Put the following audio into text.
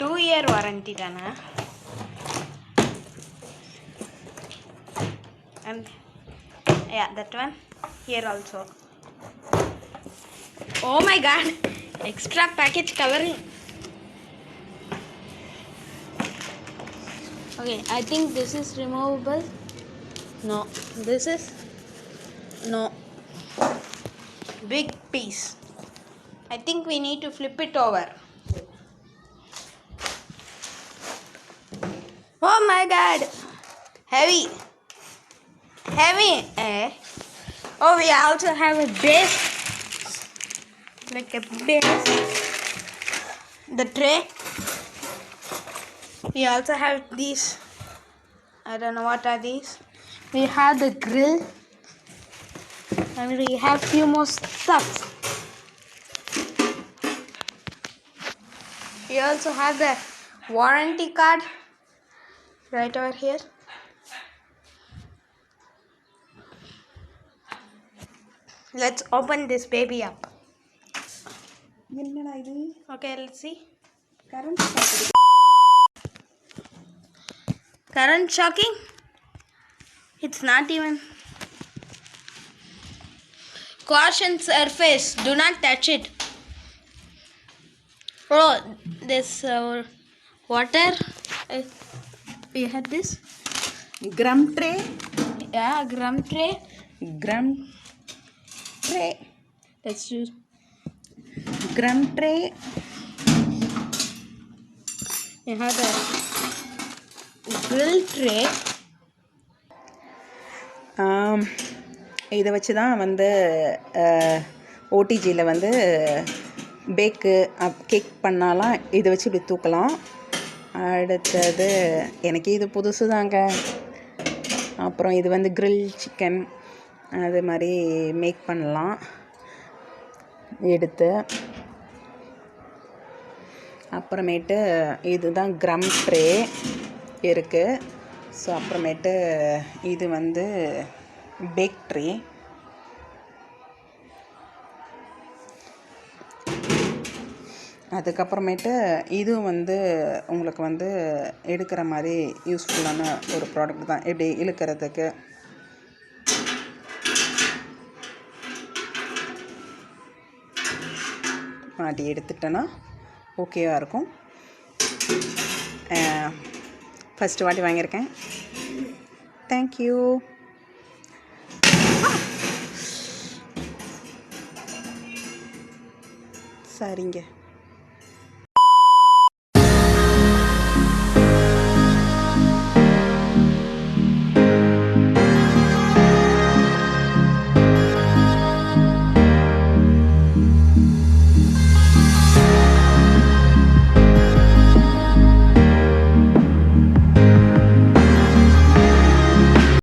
2-year warranty தானே. And yeah, that one here also. Oh my god, extra package covering. Okay, I think this is removable. No, this is no. Big piece. I think we need to flip it over. Oh my god, heavy. Oh, we also have a base, like a base. The tray. We also have these. I don't know what are these. We have the grill, and we have few more stuff. We also have the warranty card right over here. Let's open this baby up. Okay, let's see. Current shocking? It's not even. Caution surface, do not touch it. Oh, this water. We had this Gram tray. Yeah, gram tray. Let's use gram tray. We have the grill tray. இதை வச்சு தான் வந்து ஓடிஜியில் வந்து cake பண்ணாலாம் இதை வச்சு இப்படி தூக்கலாம். அடுத்தது எனக்கு இது புதுசு தாங்க. அப்புறம் இது வந்து கிரில் சிக்கன் அது மாதிரி மேக் பண்ணலாம் எடுத்து. அப்புறமேட்டு இதுதான் க்ரம் ட்ரே இருக்குது. ஸோ அப்புறமேட்டு இது வந்து பேக் ட்ரே. அதுக்கப்புறமேட்டு இதுவும் வந்து உங்களுக்கு வந்து எடுக்கிற மாதிரி யூஸ்ஃபுல்லான ஒரு ப்ராடக்ட் தான். இப்படி இழுக்கிறதுக்கு மாட்டி எடுத்துட்டேன்னா ஓகேவாக இருக்கும். ஃபஸ்ட்டு வாட்டி வாங்கியிருக்கேன். தேங்க்யூ. சரிங்க.